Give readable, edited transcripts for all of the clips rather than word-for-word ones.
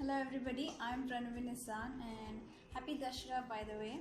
Hello everybody, I'm Pranavin Nissan and happy Dashra by the way.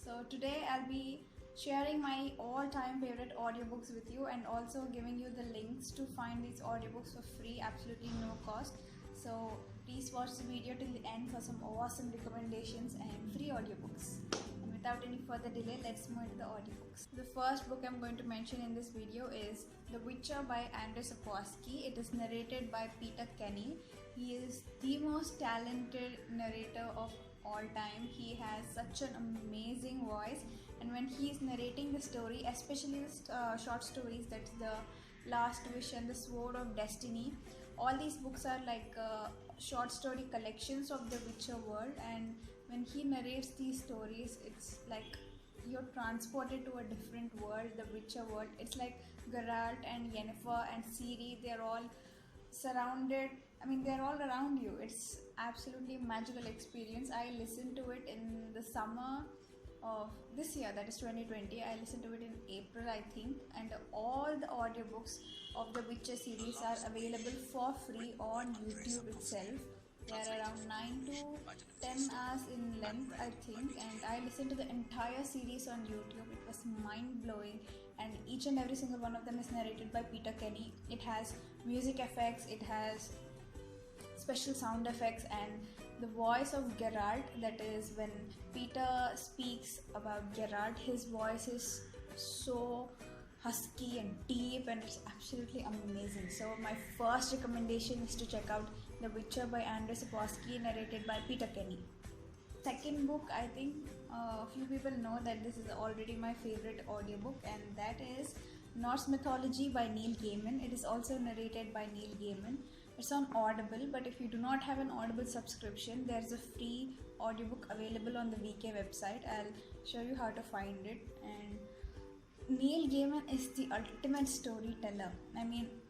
So today I'll be sharing my all-time favorite audiobooks with you and also giving you the links to find these audiobooks for free, absolutely no cost. So please watch the video till the end for some awesome recommendations and free audiobooks. And without any further delay, let's move into the audiobooks. The first book I'm going to mention in this video is The Witcher by Andrzej Sapkowski. It is narrated by Peter Kenny. He is the most talented narrator of all time. He has such an amazing voice, and when he is narrating the story, especially the short stories, that's The Last Wish and The Sword of Destiny, all these books are like short story collections of the Witcher world, and when he narrates these stories, it's like you're transported to a different world, the Witcher world. It's like Geralt and Yennefer and Ciri, they're all surrounded. They're all around you. It's absolutely magical experience. I listened to it in the summer of this year, that is 2020. I listened to it in April, I think, and all the audiobooks of the Witcher series are available for free on YouTube itself. They are around 9 to 10 hours in length, I think, and I listened to the entire series on YouTube. It was mind blowing, and each and every single one of them is narrated by Peter Kenny. It has music effects, it has special sound effects, and the voice of Geralt, that is when Peter speaks about Geralt, his voice is so husky and deep, and it's absolutely amazing. So my first recommendation is to check out The Witcher by Andrzej Sapkowski, narrated by Peter Kenny. Second book, I think a few people know that this is already my favorite audiobook, and that is Norse Mythology by Neil Gaiman. It is also narrated by Neil Gaiman. It's on Audible, but if you do not have an Audible subscription, there's a free audiobook available on the VK website. I'll show you how to find it. And Neil Gaiman is the ultimate storyteller.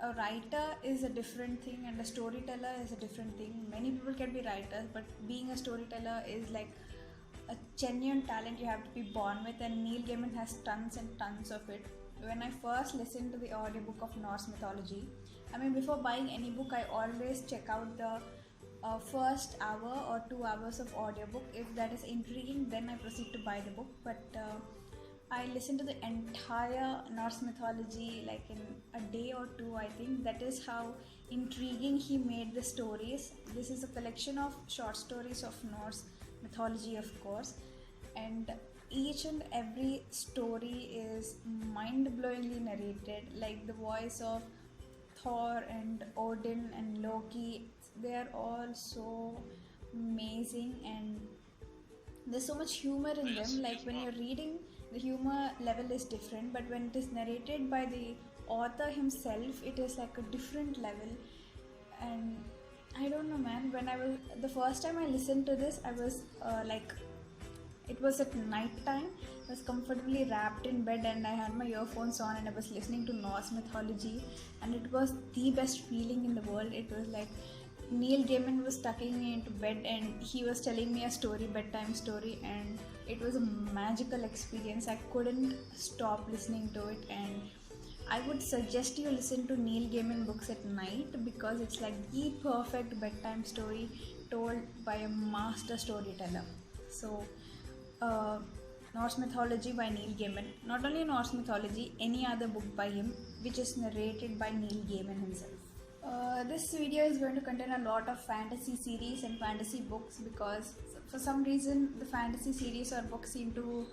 A writer is a different thing and a storyteller is a different thing. Many people can be writers, but being a storyteller is like a genuine talent you have to be born with, and Neil Gaiman has tons and tons of it. When I first listened to the audiobook of Norse Mythology, before buying any book, I always check out the first hour or 2 hours of audiobook. If that is intriguing, then I proceed to buy the book. But I listened to the entire Norse mythology like in a day or two, I think. That is how intriguing he made the stories. This is a collection of short stories of Norse mythology, of course, and each and every story is mind-blowingly narrated. Like the voice of Thor and Odin and Loki, they are all so amazing, and there's so much humor in them. Like when you're reading, the humor level is different, but when it is narrated by the author himself, it is like a different level. And I don't know, man, when I was the first time I listened to this, I was it was at night time. I was comfortably wrapped in bed and I had my earphones on and I was listening to Norse mythology, and it was the best feeling in the world. It was like Neil Gaiman was tucking me into bed and he was telling me a story, bedtime story, and it was a magical experience. I couldn't stop listening to it, and I would suggest you listen to Neil Gaiman books at night because it's like the perfect bedtime story told by a master storyteller. So Norse Mythology by Neil Gaiman. Not only Norse Mythology, any other book by him which is narrated by Neil Gaiman himself. This video is going to contain a lot of fantasy series and fantasy books because for some reason the fantasy series or books seem to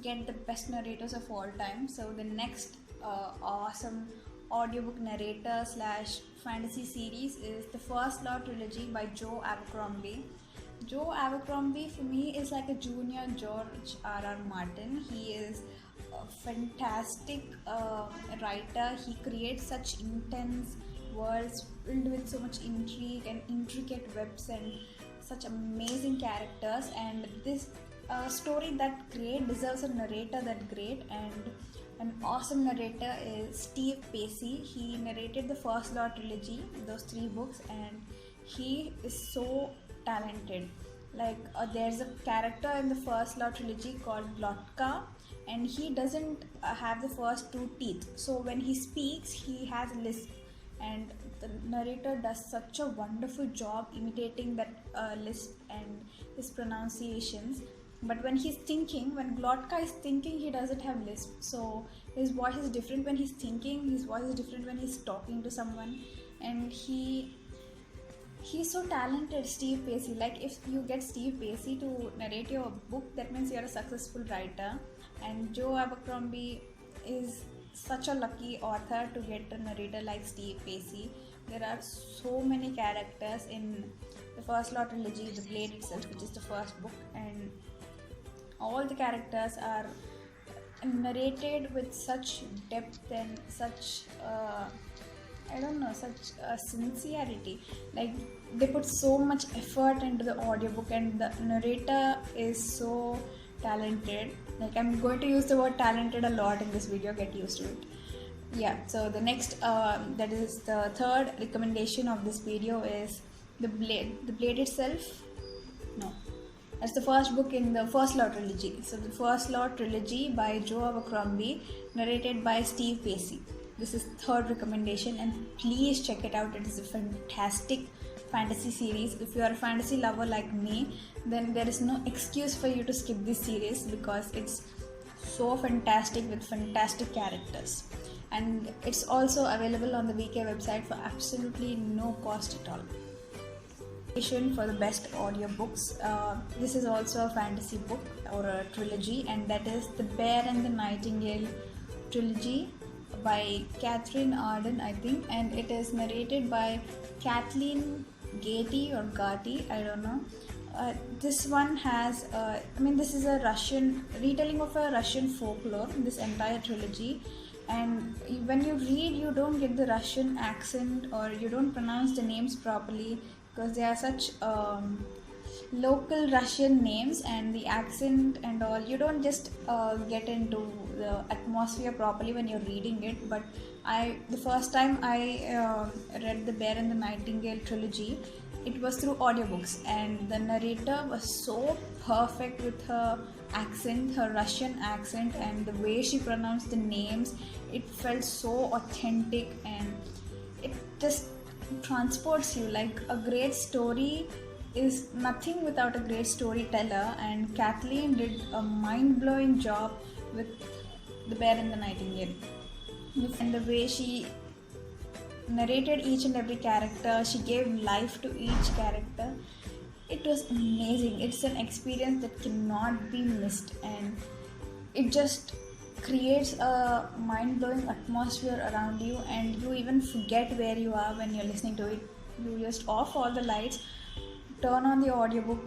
get the best narrators of all time. So the next awesome audiobook narrator / fantasy series is the First Law trilogy by Joe Abercrombie. Joe Abercrombie for me is like a junior George R.R. Martin. He is a fantastic writer. He creates such intense worlds filled with so much intrigue and intricate webs and such amazing characters, and this story that great deserves a narrator that great. And an awesome narrator is Steve Pacey. He narrated the First Law trilogy, those 3 books, and he is so talented. Like there's a character in the First Law trilogy called Lotka, and he doesn't have the first 2 teeth, so when he speaks he has a lisp, and the narrator does such a wonderful job imitating that lisp and his pronunciations. But when he's thinking, when Glotka is thinking, he doesn't have lisp. So his voice is different when he's thinking, his voice is different when he's talking to someone, and he's so talented, Steve Pacey. Like, if you get Steve Pacey to narrate your book, that means you're a successful writer. And Joe Abercrombie is such a lucky author to get a narrator like Steve Pacey. There are so many characters in the First Law trilogy, The Blade itself, which is the first book, and all the characters are narrated with such depth and such such sincerity. Like, they put so much effort into the audiobook, and the narrator is so talented. Like, I'm going to use the word talented a lot in this video, get used to it. Yeah, so the next that is the third recommendation of this video is The Blade itself. No, that's the first book in the First Law trilogy. So the First Law trilogy by Joe Abercrombie, narrated by Steve Pacey. This is third recommendation, and please check it out. It is a fantastic fantasy series. If you are a fantasy lover like me, then there is no excuse for you to skip this series, because it's so fantastic with fantastic characters. And it's also available on the VK website for absolutely no cost at all. For the best audiobooks, this is also a fantasy book or a trilogy, and that is The Bear and the Nightingale trilogy by Catherine Arden, I think, and it is narrated by Kathleen Gatti or Gatti, I don't know. This one has, this is a Russian retelling of a Russian folklore, this entire trilogy. And when you read, you don't get the Russian accent, or you don't pronounce the names properly, because they are such local Russian names, and the accent and all, you don't just get into the atmosphere properly when you're reading it. But the first time I read The Bear and the Nightingale trilogy, it was through audiobooks, and the narrator was so perfect with her accent, her Russian accent, and the way she pronounced the names. It felt so authentic, and it just transports you. Like, a great story is nothing without a great storyteller, and Kathleen did a mind-blowing job with The Bear and the Nightingale. And the way she narrated each and every character, she gave life to each character. It was amazing. It's an experience that cannot be missed, and it just creates a mind-blowing atmosphere around you, and you even forget where you are when you're listening to it. You just off all the lights, turn on the audiobook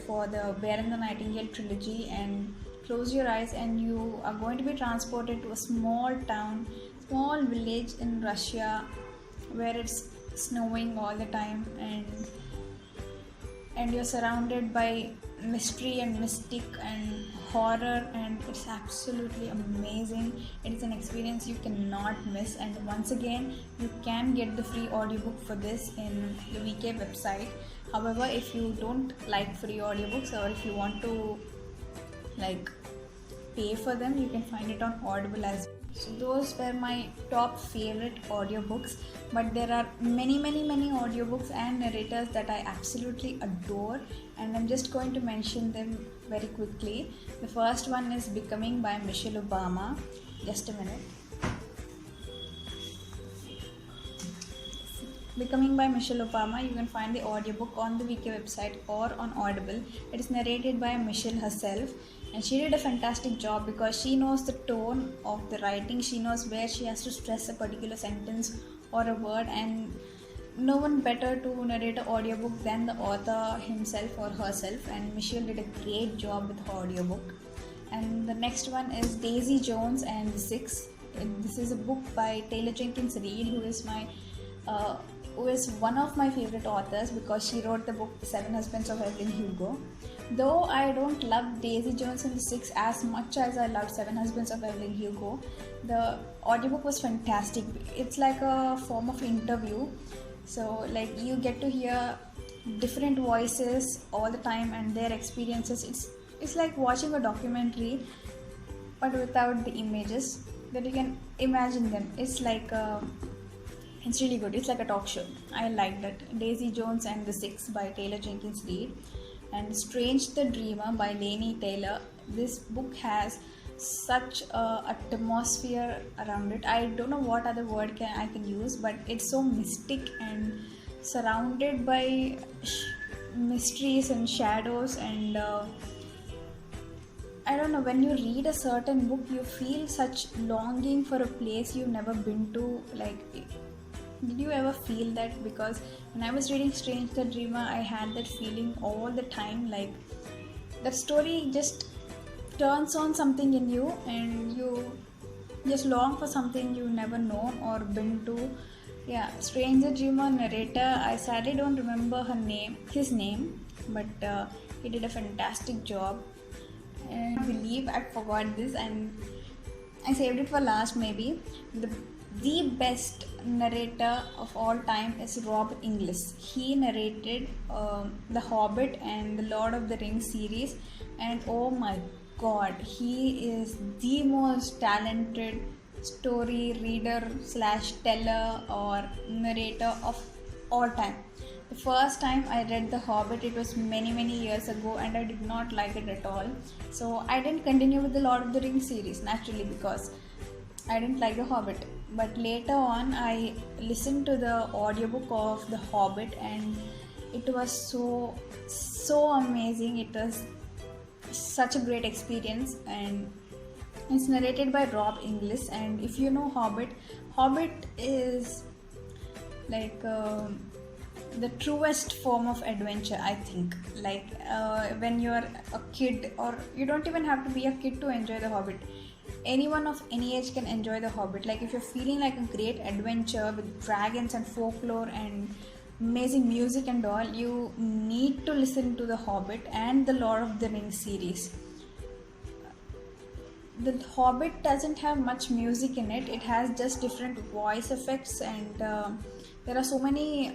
for The Bear and the Nightingale trilogy, and close your eyes, and you are going to be transported to a small town, small village in Russia, where it's snowing all the time, and you're surrounded by mystery and mystic and horror, and it's absolutely amazing. It is an experience you cannot miss, and once again, you can get the free audiobook for this in the VK website. However, if you don't like free audiobooks, or if you want to pay for them, you can find it on Audible as well. So those were my top favorite audiobooks, but there are many audiobooks and narrators that I absolutely adore, and I'm just going to mention them very quickly. The first one is Becoming by Michelle Obama. Just a minute. Becoming by Michelle Obama, you can find the audiobook on the VK website or on Audible. It is narrated by Michelle herself, and she did a fantastic job because she knows the tone of the writing. She knows where she has to stress a particular sentence or a word, and no one better to narrate an audiobook than the author himself or herself, and Michelle did a great job with her audiobook. And the next one is Daisy Jones and the Six. This is a book by Taylor Jenkins Reid, who is one of my favorite authors because she wrote the book The Seven Husbands of Evelyn Hugo. Though I don't love Daisy Jones and the Six as much as I loved Seven Husbands of Evelyn Hugo, the audiobook was fantastic. It's like a form of interview, so you get to hear different voices all the time and their experiences. It's like watching a documentary, but without the images, that you can imagine them. It's like a It's really good. It's like a talk show. I like that. Daisy Jones and the Six by Taylor Jenkins Reid, and Strange the Dreamer by Laini Taylor. This book has such a atmosphere around it. I don't know what other word I can use, but it's so mystic and surrounded by mysteries and shadows, and I don't know, when you read a certain book you feel such longing for a place you've never been to. Like, did you ever feel that? Because when I was reading Strange the Dreamer, I had that feeling all the time. Like, the story just turns on something in you and you just long for something you've never known or been to. Yeah, Strange the Dreamer narrator, I sadly don't remember his name, but he did a fantastic job. And I believe I forgot this and I saved it for last. Maybe the best narrator of all time is Rob Inglis. He narrated The Hobbit and the Lord of the Rings series, and oh my god, he is the most talented story reader slash teller or narrator of all time. The first time I read The Hobbit, it was many years ago, and I did not like it at all. So I didn't continue with the Lord of the Rings series, naturally, because I didn't like The Hobbit. But later on, I listened to the audiobook of The Hobbit, and it was so amazing. It was such a great experience, and it's narrated by Rob Inglis. And if you know Hobbit is like the truest form of adventure, I think. Like, when you're a kid, or you don't even have to be a kid to enjoy The Hobbit. Anyone of any age can enjoy The Hobbit. Like, if you're feeling like a great adventure with dragons and folklore and amazing music and all, you need to listen to The Hobbit and the Lord of the Rings series. The Hobbit doesn't have much music in it. It has just different voice effects, and there are so many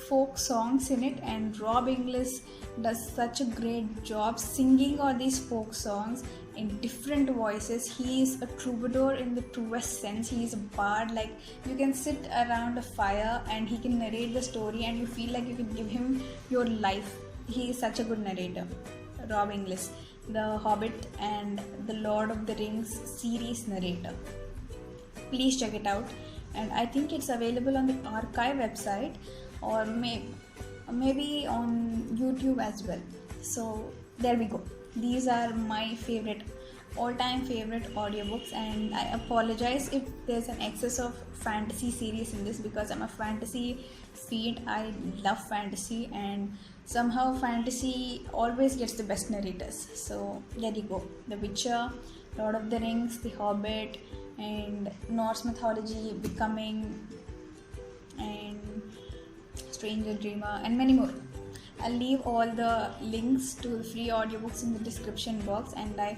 folk songs in it, and Rob Inglis does such a great job singing all these folk songs in different voices. He is a troubadour in the truest sense. He is a bard. Like, you can sit around a fire and he can narrate the story and you feel like you can give him your life. He is such a good narrator, Rob Inglis, the Hobbit and the Lord of the Rings series narrator. Please check it out, and I think it's available on the archive website, or maybe on YouTube as well. So there we go. These are my all-time favorite audiobooks, and I apologize if there's an excess of fantasy series in this, because I'm a fantasy fiend. I love fantasy, and somehow fantasy always gets the best narrators. So there you go. The Witcher, Lord of the Rings, The Hobbit, and Norse mythology, Becoming, and Strange the Dreamer, and many more. I'll leave all the links to the free audiobooks in the description box, and I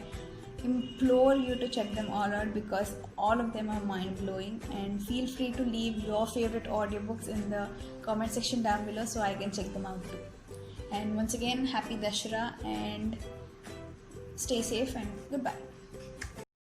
implore you to check them all out, because all of them are mind-blowing. And feel free to leave your favorite audiobooks in the comment section down below so I can check them out too. And once again, happy Dashera, and stay safe, and goodbye.